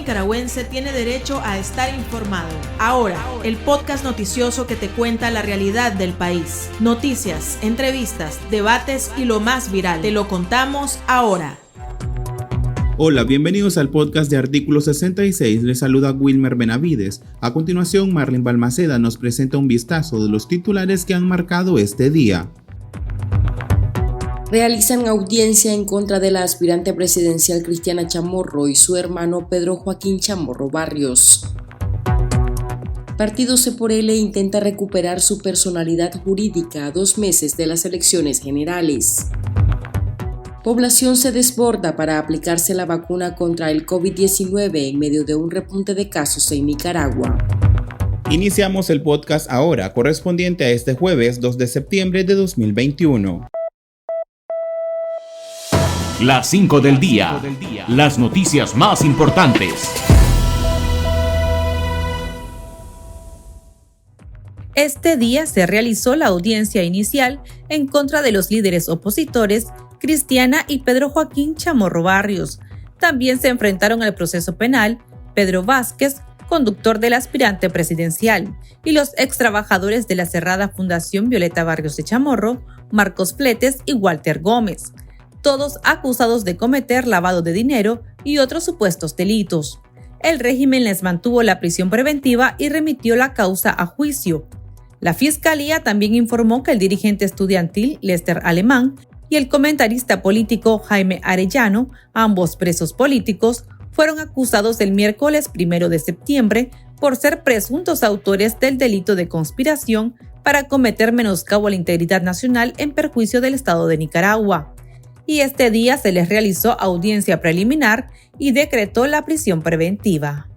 nicaragüense tiene derecho a estar informado. Ahora, el podcast noticioso que te cuenta la realidad del país. Noticias, entrevistas, debates y lo más viral. Te lo contamos ahora. Hola, bienvenidos al podcast de Artículo 66. Les saluda Wilmer Benavides. A continuación, Marlene Balmaceda nos presenta un vistazo de los titulares que han marcado este día. Realizan audiencia en contra de la aspirante presidencial Cristiana Chamorro y su hermano Pedro Joaquín Chamorro Barrios. Partido C por L intenta recuperar su personalidad jurídica a 2 meses de las elecciones generales. Población se desborda para aplicarse la vacuna contra el COVID-19 en medio de un repunte de casos en Nicaragua. Iniciamos el podcast ahora, correspondiente a este jueves 2 de septiembre de 2021. Las 5 del día. Las noticias más importantes. Este día se realizó la audiencia inicial en contra de los líderes opositores Cristiana y Pedro Joaquín Chamorro Barrios. También se enfrentaron al proceso penal Pedro Vázquez, conductor del aspirante presidencial, y los extrabajadores de la cerrada Fundación Violeta Barrios de Chamorro, Marcos Fletes y Walter Gómez, todos acusados de cometer lavado de dinero y otros supuestos delitos. El régimen les mantuvo la prisión preventiva y remitió la causa a juicio. La Fiscalía también informó que el dirigente estudiantil Lester Alemán y el comentarista político Jaime Arellano, ambos presos políticos, fueron acusados el miércoles 1 de septiembre por ser presuntos autores del delito de conspiración para cometer menoscabo a la integridad nacional en perjuicio del Estado de Nicaragua. Y este día se les realizó audiencia preliminar y decretó la prisión preventiva.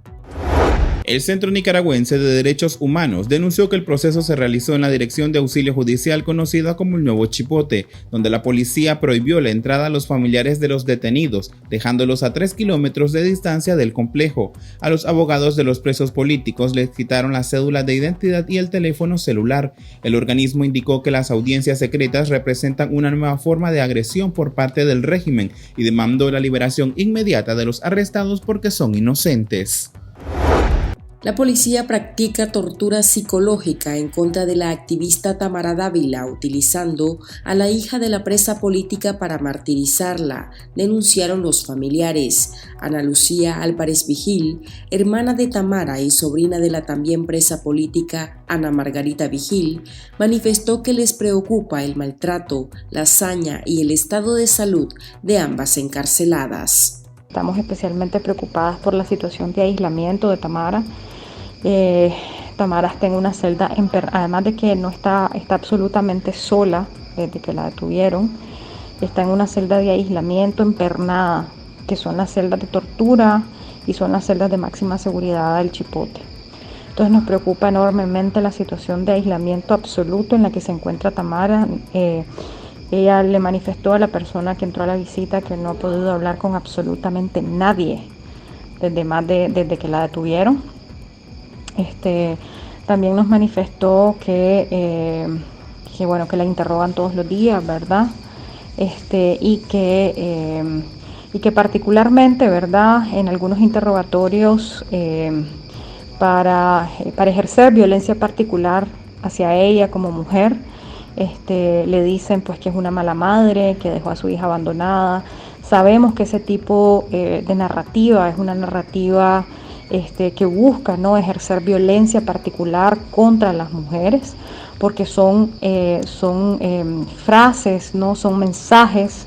El Centro Nicaragüense de Derechos Humanos denunció que el proceso se realizó en la Dirección de Auxilio Judicial conocida como el Nuevo Chipote, donde la policía prohibió la entrada a los familiares de los detenidos, dejándolos a 3 kilómetros de distancia del complejo. A los abogados de los presos políticos les quitaron la cédula de identidad y el teléfono celular. El organismo indicó que las audiencias secretas representan una nueva forma de agresión por parte del régimen y demandó la liberación inmediata de los arrestados porque son inocentes. La policía practica tortura psicológica en contra de la activista Tamara Dávila, utilizando a la hija de la presa política para martirizarla, denunciaron los familiares. Ana Lucía Álvarez Vigil, hermana de Tamara y sobrina de la también presa política Ana Margarita Vigil, manifestó que les preocupa el maltrato, la hazaña y el estado de salud de ambas encarceladas. Estamos especialmente preocupadas por la situación de aislamiento de Tamara. Tamara está en una celda, además de que no está absolutamente sola desde que la detuvieron, está en una celda de aislamiento empernada, que son las celdas de tortura y son las celdas de máxima seguridad del Chipote. Entonces nos preocupa enormemente la situación de aislamiento absoluto en la que se encuentra Tamara. Ella le manifestó a la persona que entró a la visita que no ha podido hablar con absolutamente nadie desde que la detuvieron. También nos manifestó que la interrogan todos los días, ¿verdad? Y que particularmente, ¿verdad? En algunos interrogatorios para ejercer violencia particular hacia ella como mujer, le dicen pues que es una mala madre, que dejó a su hija abandonada. Sabemos que ese tipo de narrativa es una narrativa que busca, ¿no?, ejercer violencia particular contra las mujeres, porque son frases, ¿no?, son mensajes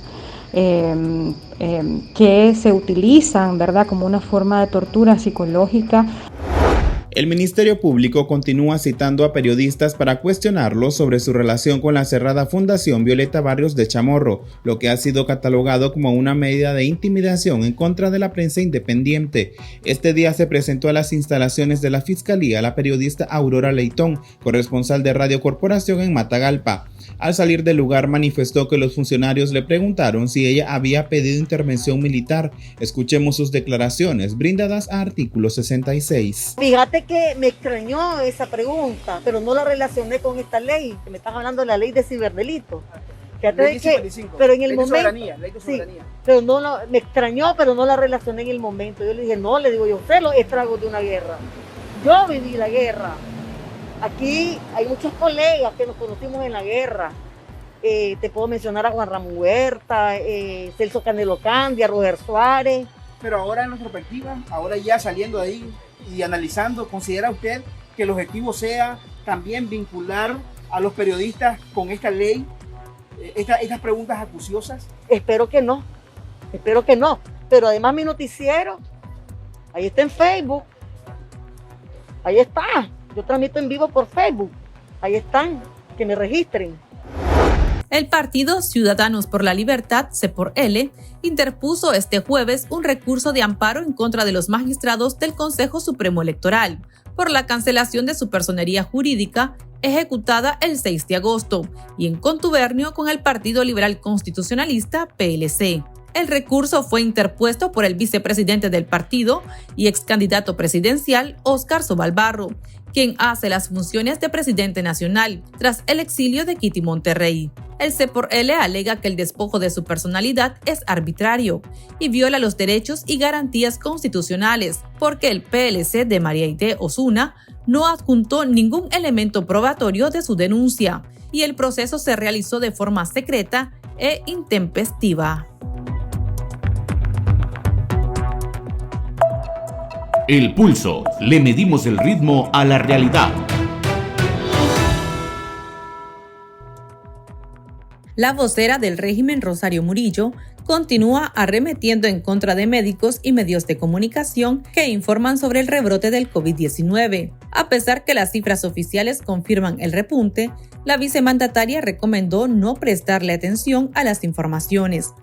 que se utilizan, ¿verdad?, como una forma de tortura psicológica. El Ministerio Público continúa citando a periodistas para cuestionarlos sobre su relación con la cerrada Fundación Violeta Barrios de Chamorro, lo que ha sido catalogado como una medida de intimidación en contra de la prensa independiente. Este día se presentó a las instalaciones de la Fiscalía la periodista Aurora Leitón, corresponsal de Radio Corporación en Matagalpa. Al salir del lugar manifestó que los funcionarios le preguntaron si ella había pedido intervención militar. Escuchemos sus declaraciones brindadas a Artículo 66. Fíjate que me extrañó esa pregunta, pero no la relacioné con esta ley, que me estás hablando de la ley de ciberdelitos. Pero en el momento, sí, pero me extrañó, pero no la relacioné en el momento. Yo le dije, no, le digo, yo sé los estragos de una guerra. Yo viví la guerra. Aquí hay muchos colegas que nos conocimos en la guerra. Te puedo mencionar a Juan Ramón Huerta, Celso Canelo Candia, Roger Suárez. Pero ahora en nuestra perspectiva, ahora ya saliendo de ahí y analizando, ¿considera usted que el objetivo sea también vincular a los periodistas con esta ley, estas preguntas acuciosas? Espero que no. Pero además mi noticiero, ahí está en Facebook. Ahí está. Yo transmito en vivo por Facebook. Ahí están. Que me registren. El partido Ciudadanos por la Libertad, C4L, interpuso este jueves un recurso de amparo en contra de los magistrados del Consejo Supremo Electoral por la cancelación de su personería jurídica ejecutada el 6 de agosto y en contubernio con el Partido Liberal Constitucionalista, PLC. El recurso fue interpuesto por el vicepresidente del partido y ex candidato presidencial Óscar Sobalbarro, quien hace las funciones de presidente nacional tras el exilio de Kitty Monterrey. El C4L alega que el despojo de su personalidad es arbitrario y viola los derechos y garantías constitucionales porque el PLC de María Aide Osuna no adjuntó ningún elemento probatorio de su denuncia y el proceso se realizó de forma secreta e intempestiva. El Pulso. Le medimos el ritmo a la realidad. La vocera del régimen, Rosario Murillo, continúa arremetiendo en contra de médicos y medios de comunicación que informan sobre el rebrote del COVID-19. A pesar que las cifras oficiales confirman el repunte, la vicemandataria recomendó no prestarle atención a las informaciones.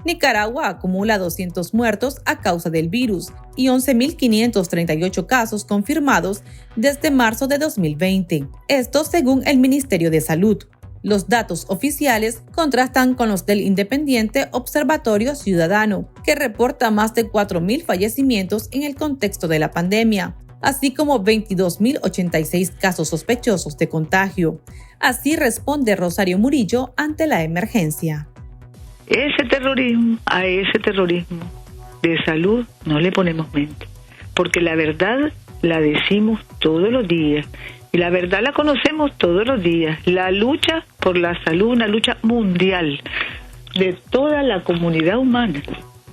Nicaragua acumula 200 muertos a causa del virus y 11.538 casos confirmados desde marzo de 2020. Esto según el Ministerio de Salud. Los datos oficiales contrastan con los del independiente Observatorio Ciudadano, que reporta más de 4.000 fallecimientos en el contexto de la pandemia, así como 22.086 casos sospechosos de contagio. Así responde Rosario Murillo ante la emergencia. A ese terrorismo de salud no le ponemos mente, porque la verdad la decimos todos los días y la verdad la conocemos todos los días. La lucha por la salud, una lucha mundial de toda la comunidad humana,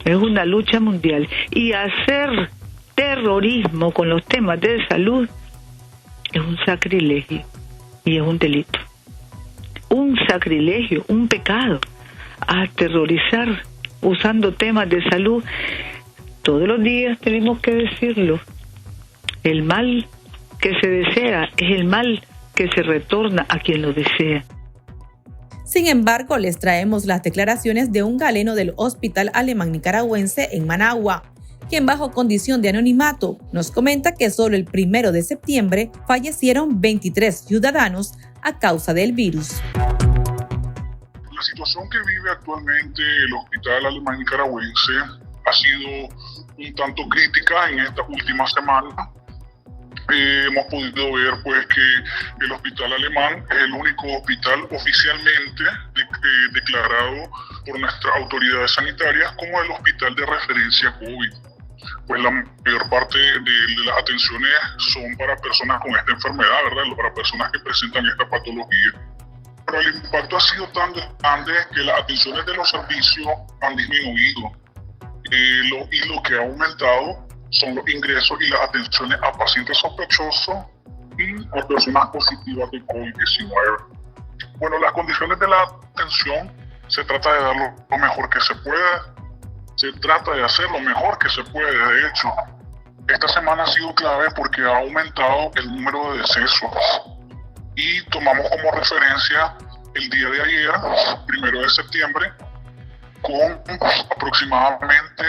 es una lucha mundial, y hacer terrorismo con los temas de salud es un sacrilegio y es un delito, un sacrilegio, un pecado. Aterrorizar usando temas de salud, todos los días tenemos que decirlo. El mal que se desea es el mal que se retorna a quien lo desea. Sin embargo, les traemos las declaraciones de un galeno del Hospital Alemán Nicaragüense en Managua, quien bajo condición de anonimato nos comenta que solo el 1 de septiembre fallecieron 23 ciudadanos a causa del virus. La situación que vive actualmente el Hospital Alemán Nicaragüense ha sido un tanto crítica en esta última semana. Hemos podido ver pues que el Hospital Alemán es el único hospital oficialmente declarado por nuestras autoridades sanitarias como el hospital de referencia COVID. Pues la mayor parte de las atenciones son para personas con esta enfermedad, ¿verdad? Para personas que presentan esta patología. Pero el impacto ha sido tan grande que las atenciones de los servicios han disminuido. Y lo que ha aumentado son los ingresos y las atenciones a pacientes sospechosos y a personas positivas de COVID-19. Bueno, las condiciones de la atención se trata de dar lo mejor que se puede, se trata de hacer lo mejor que se puede. De hecho, esta semana ha sido clave porque ha aumentado el número de decesos. Y tomamos como referencia el día de ayer, 1 de septiembre, con aproximadamente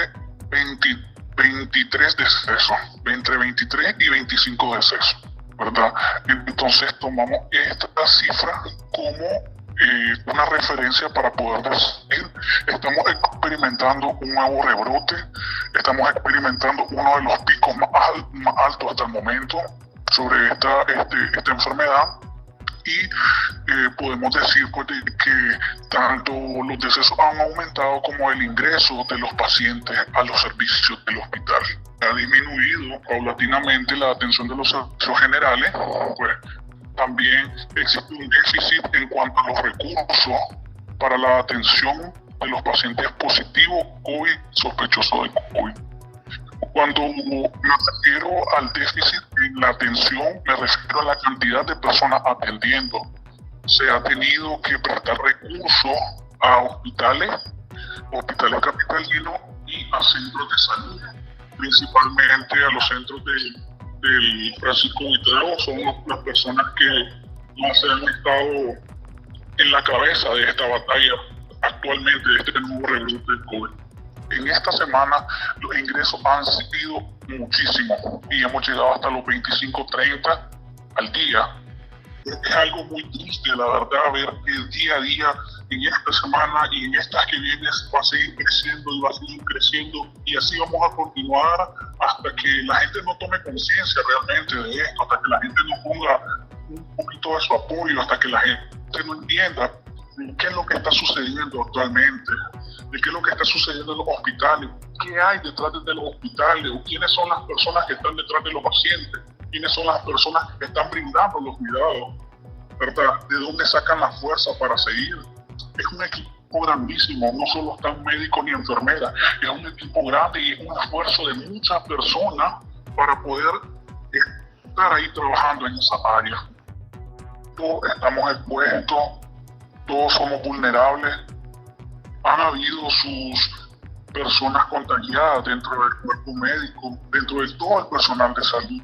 23 decesos, entre 23 y 25 decesos, ¿verdad? Entonces tomamos esta cifra como una referencia para poder decir, estamos experimentando un nuevo rebrote, estamos experimentando uno de los picos más altos hasta el momento sobre esta enfermedad. y podemos decir pues, de que tanto los decesos han aumentado como el ingreso de los pacientes a los servicios del hospital. Ha disminuido paulatinamente la atención de los servicios generales, pues también existe un déficit en cuanto a los recursos para la atención de los pacientes positivos COVID, sospechosos de COVID. Cuando me refiero al déficit en la atención, me refiero a la cantidad de personas atendiendo. Se ha tenido que prestar recursos a hospitales capitalinos y a centros de salud, principalmente a los centros del Francisco Buitrago. Son las personas que más se han estado en la cabeza de esta batalla actualmente, de este nuevo rebrote del COVID. En esta semana los ingresos han sido muchísimos y hemos llegado hasta los 25-30 al día. Es algo muy triste, la verdad, ver que día a día, en esta semana y en estas que vienen, va a seguir creciendo y va a seguir creciendo, y así vamos a continuar hasta que la gente no tome conciencia realmente de esto, hasta que la gente no ponga un poquito de su apoyo, hasta que la gente no entienda qué es lo que está sucediendo actualmente, de qué es lo que está sucediendo en los hospitales, qué hay detrás de los hospitales, o quiénes son las personas que están detrás de los pacientes, quiénes son las personas que están brindando los cuidados, ¿verdad? De dónde sacan la fuerza para seguir. Es un equipo grandísimo, no solo están médicos ni enfermeras, es un equipo grande y es un esfuerzo de muchas personas para poder estar ahí trabajando en esa área. Todos estamos expuestos, todos somos vulnerables. Han habido sus personas contagiadas dentro del cuerpo médico, dentro de todo el personal de salud.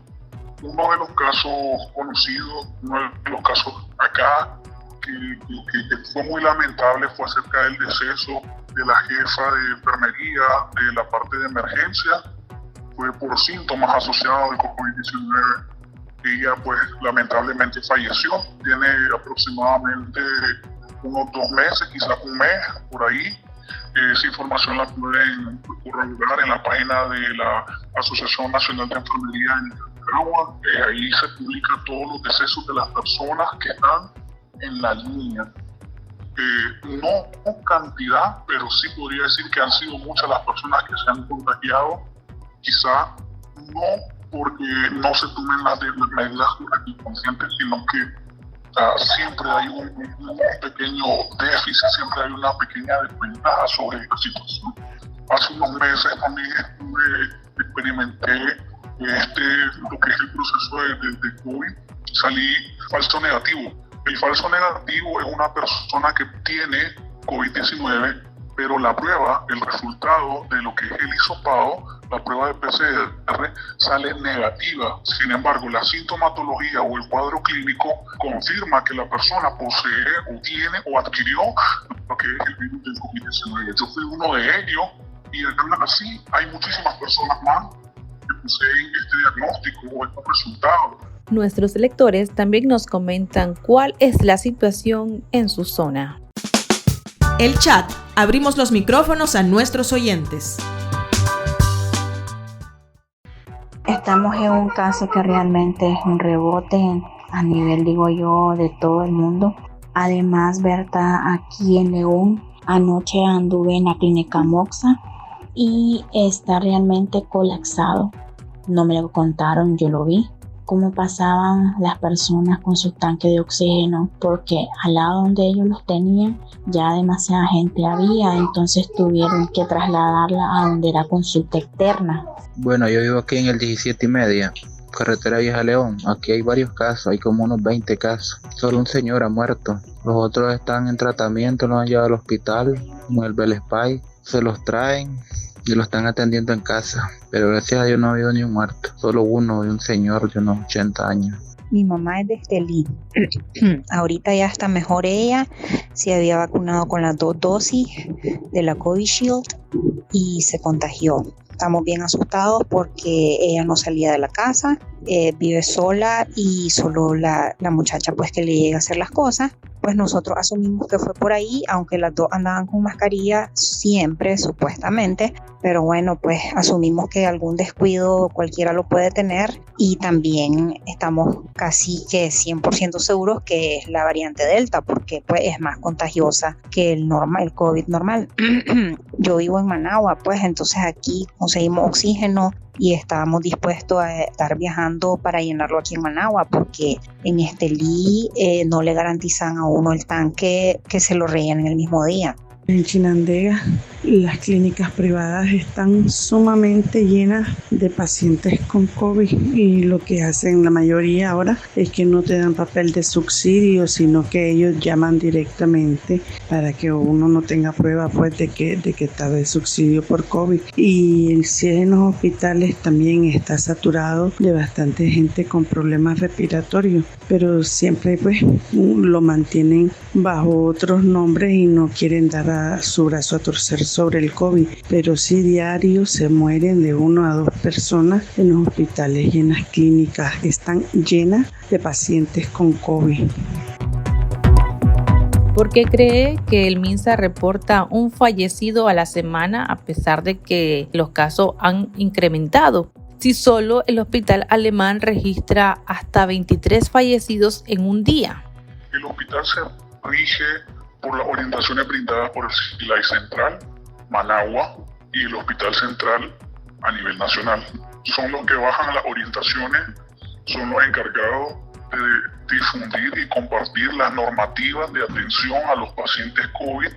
Uno de los casos conocidos, uno de los casos acá, que fue muy lamentable, fue acerca del deceso de la jefa de enfermería de la parte de emergencia. Fue por síntomas asociados al COVID-19. Ella pues lamentablemente falleció. Tiene aproximadamente unos 2 meses, quizás un mes, por ahí. Esa información la pueden corroborar en la página de la Asociación Nacional de Enfermería en Nicaragua. Ahí se publican todos los decesos de las personas que están en la línea. No cantidad, pero sí podría decir que han sido muchas las personas que se han contagiado. Quizá no porque no se tomen las medidas conscientes, sino que siempre hay un pequeño déficit, siempre hay una pequeña desventaja sobre esta situación. Hace unos meses también experimenté lo que es el proceso de COVID, salí falso negativo. El falso negativo es una persona que tiene COVID-19, pero la prueba, el resultado de lo que es el hisopado, la prueba de PCR, sale negativa. Sin embargo, la sintomatología o el cuadro clínico confirma que la persona posee o tiene o adquirió lo que es el virus del COVID-19. Yo fui uno de ellos y así hay muchísimas personas más que poseen este diagnóstico o estos resultados. Nuestros lectores también nos comentan cuál es la situación en su zona. El chat. Abrimos los micrófonos a nuestros oyentes. Estamos en un caso que realmente es un rebote a nivel, digo yo, de todo el mundo. Además, Berta, aquí en León, anoche anduve en la clínica Moxa y está realmente colapsado. No me lo contaron, yo lo vi. Cómo pasaban las personas con sus tanques de oxígeno, porque al lado donde ellos los tenían ya demasiada gente había, entonces tuvieron que trasladarla a donde era consulta externa. Bueno, yo vivo aquí en el 17:30, carretera Vieja León. Aquí hay varios casos, hay como unos 20 casos. Solo un señor ha muerto, los otros están en tratamiento, los han llevado al hospital, en el Belespay, se los traen y lo están atendiendo en casa, pero gracias a Dios no ha habido ni un muerto, solo uno de un señor de unos 80 años. Mi mamá es de Estelí. Ahorita ya está mejor ella, se había vacunado con las 2 dosis de la Covishield y se contagió. Estamos bien asustados porque ella no salía de la casa, vive sola y solo la muchacha pues que le llega a hacer las cosas. pues nosotros asumimos que fue por ahí, aunque las dos andaban con mascarilla siempre, supuestamente, pero bueno, pues asumimos que algún descuido cualquiera lo puede tener y también estamos casi que 100% seguros que es la variante Delta, porque pues es más contagiosa que el COVID normal. Yo vivo en Managua, pues entonces aquí conseguimos oxígeno y estábamos dispuestos a estar viajando para llenarlo aquí en Managua, porque en Estelí no le garantizan a uno el tanque que se lo rellenen el mismo día. En Chinandega, las clínicas privadas están sumamente llenas de pacientes con COVID y lo que hacen la mayoría ahora es que no te dan papel de subsidio, sino que ellos llaman directamente para que uno no tenga prueba pues de que está de subsidio por COVID. Y si en los hospitales también está saturado de bastante gente con problemas respiratorios, pero siempre pues lo mantienen bajo otros nombres y no quieren dar su brazo a torcer sobre el COVID, pero sí diario se mueren de 1 a 2 personas en los hospitales y en las clínicas. Están llenas de pacientes con COVID. ¿Por qué cree que el MINSA reporta un fallecido a la semana a pesar de que los casos han incrementado? Si solo el hospital alemán registra hasta 23 fallecidos en un día. El hospital se rige por las orientaciones brindadas por el CILAI Central, Managua y el Hospital Central a nivel nacional. Son los que bajan las orientaciones, son los encargados de difundir y compartir las normativas de atención a los pacientes COVID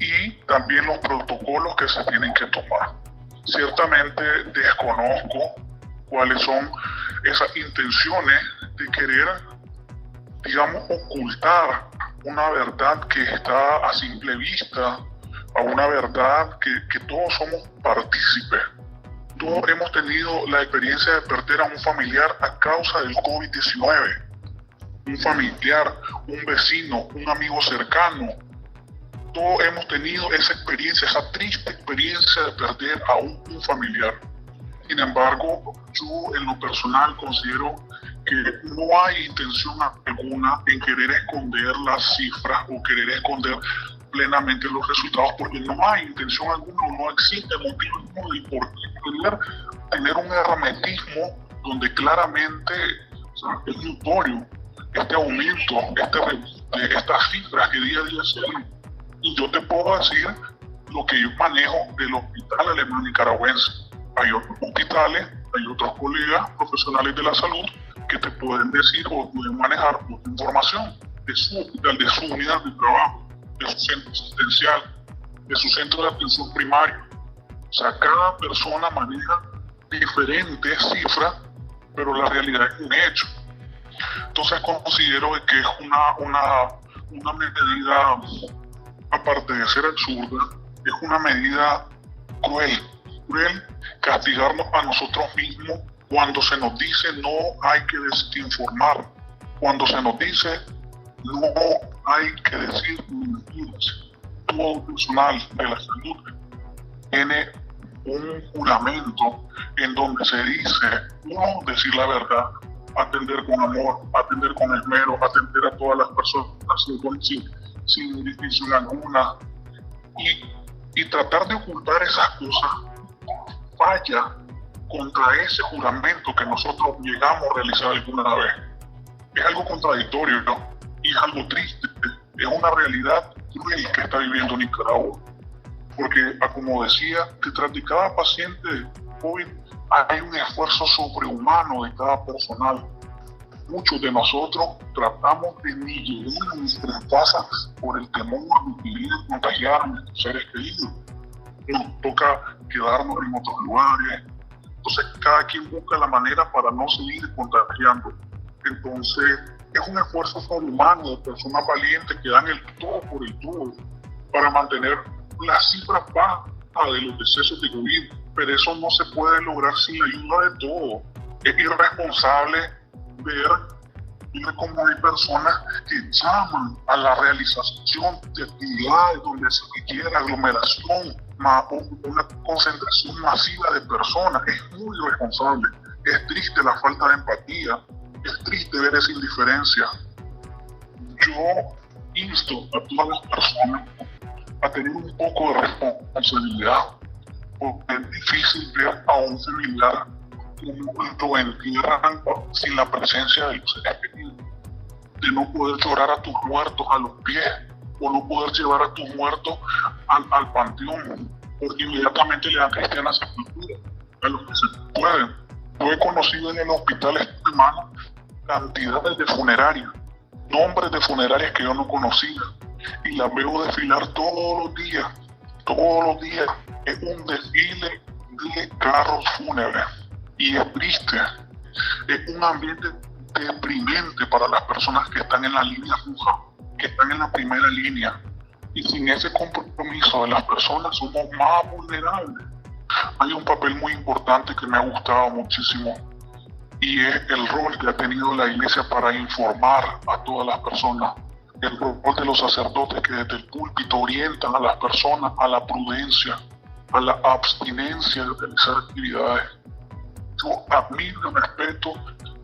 y también los protocolos que se tienen que tomar. Ciertamente desconozco cuáles son esas intenciones de querer, ocultar una verdad que está a simple vista, a una verdad que todos somos partícipes. Todos hemos tenido la experiencia de perder a un familiar a causa del COVID-19. Un familiar, un vecino, un amigo cercano. Todos hemos tenido esa experiencia, esa triste experiencia de perder a un familiar. Sin embargo, yo en lo personal considero que no hay intención alguna en querer esconder las cifras o querer esconder plenamente los resultados, porque no hay intención alguna, no existe motivo alguno de por qué querer tener un hermetismo donde claramente es notorio este aumento, estas cifras que día a día se ven. Y yo te puedo decir lo que yo manejo del hospital alemán nicaragüense. Hay otros hospitales, hay otros colegas profesionales de la salud que te pueden decir o pueden manejar información de su hospital, de su unidad de trabajo, de su centro asistencial, de su centro de atención primario. O sea, cada persona maneja diferentes cifras, pero la realidad es un hecho. Entonces considero que es una medida, aparte de ser absurda, es una medida cruel castigarnos a nosotros mismos cuando se nos dice no hay que desinformar, cuando se nos dice no hay que decir mentiras. Todo personal de la salud tiene un juramento en donde se dice no decir la verdad, atender con amor, atender con esmero, atender a todas las personas sin distinción alguna y tratar de ocultar esas cosas falla contra ese juramento que nosotros llegamos a realizar alguna vez. Es algo contradictorio, ¿no? Y es algo triste, es una realidad cruel que está viviendo Nicaragua. Porque, como decía, detrás de cada paciente de COVID hay un esfuerzo sobrehumano de cada personal. Muchos de nosotros tratamos de ni llegar a nuestras casas por el temor de contagiar a nuestros seres queridos. Nos toca quedarnos en otros lugares. Entonces, cada quien busca la manera para no seguir contagiando. Entonces, es un esfuerzo sobrehumano de personas valientes que dan el todo por el todo para mantener las cifras bajas de los decesos de COVID. Pero eso no se puede lograr sin la ayuda de todos. Es irresponsable ver cómo hay personas que llaman a la realización de actividades donde se requiere aglomeración, una concentración masiva de personas. Es muy irresponsable. Es triste la falta de empatía. Es triste ver esa indiferencia. Yo insto a todas las personas a tener un poco de responsabilidad, porque es difícil ver a un familiar como lo entierran sin la presencia de los seres queridos, de no poder llorar a tus muertos a los pies, o no poder llevar a tus muertos al panteón, porque inmediatamente le dan cristiana sepultura a los que se pueden. Yo he conocido en el hospital esta semana cantidades de funerarias, nombres de funerarias que yo no conocía, y las veo desfilar todos los días. Es un desfile de carros fúnebres, y es triste, es un ambiente deprimente para las personas que están en la línea roja, que están en la primera línea, y sin ese compromiso de las personas somos más vulnerables. Hay un papel muy importante que me ha gustado muchísimo, y es el rol que ha tenido la iglesia para informar a todas las personas, el rol de los sacerdotes que desde el púlpito orientan a las personas a la prudencia, a la abstinencia de realizar actividades. Yo admiro y respeto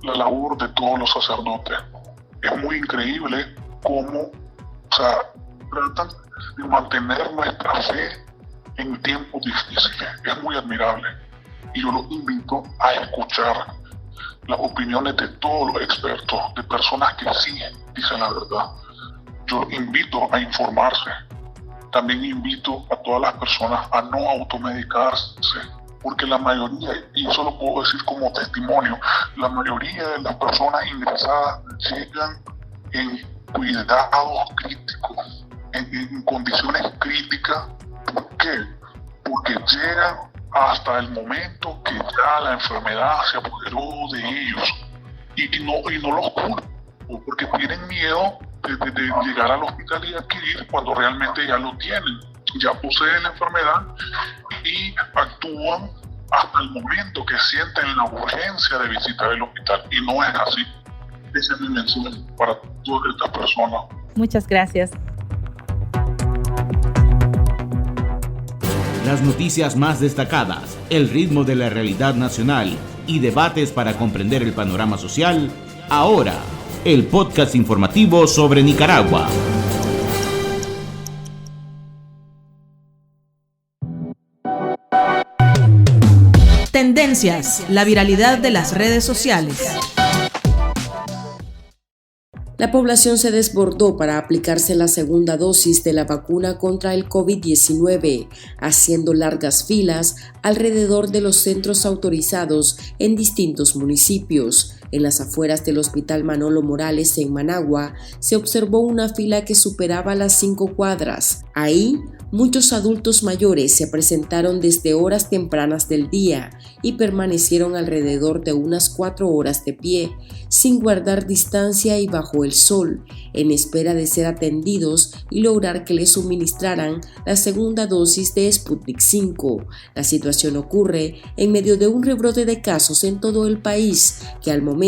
la labor de todos los sacerdotes. Es muy increíble cómo tratan de mantener nuestra fe en tiempos difíciles. Es muy admirable. Y yo los invito a escuchar las opiniones de todos los expertos, de personas que sí dicen la verdad. Yo los invito a informarse. También invito a todas las personas a no automedicarse, porque la mayoría, y eso lo puedo decir como testimonio, la mayoría de las personas ingresadas llegan en cuidados críticos, en condiciones críticas. ¿Por qué? Porque llegan hasta el momento que ya la enfermedad se apoderó de ellos, y no los culpo, porque tienen miedo de llegar al hospital y adquirir cuando realmente ya lo tienen, ya poseen la enfermedad y actúan hasta el momento que sienten la urgencia de visitar el hospital, y no es así. Ese es mi mensaje para todas estas personas. Muchas gracias. Las noticias más destacadas, el ritmo de la realidad nacional y debates para comprender el panorama social. Ahora, el podcast informativo sobre Nicaragua. Tendencias, la viralidad de las redes sociales. La población se desbordó para aplicarse la segunda dosis de la vacuna contra el COVID-19, haciendo largas filas alrededor de los centros autorizados en distintos municipios. En las afueras del Hospital Manolo Morales en Managua se observó una fila que superaba las 5 cuadras. Ahí, muchos adultos mayores se presentaron desde horas tempranas del día y permanecieron alrededor de unas 4 horas de pie, sin guardar distancia y bajo el sol, en espera de ser atendidos y lograr que les suministraran la segunda dosis de Sputnik V. La situación ocurre en medio de un rebrote de casos en todo el país, que al momento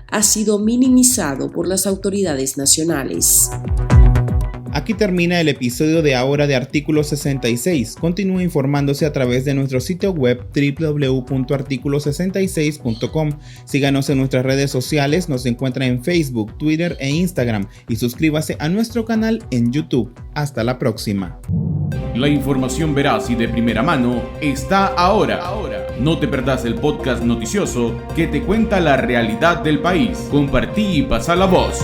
ha sido minimizado por las autoridades nacionales. Aquí termina el episodio de ahora de Artículo 66. Continúe informándose a través de nuestro sitio web www.articulo66.com. Síganos en nuestras redes sociales, nos encuentra en Facebook, Twitter e Instagram, y suscríbase a nuestro canal en YouTube. Hasta la próxima. La información veraz y de primera mano está ahora. No te perdás el podcast noticioso que te cuenta la realidad del país. Compartí y pasa la voz.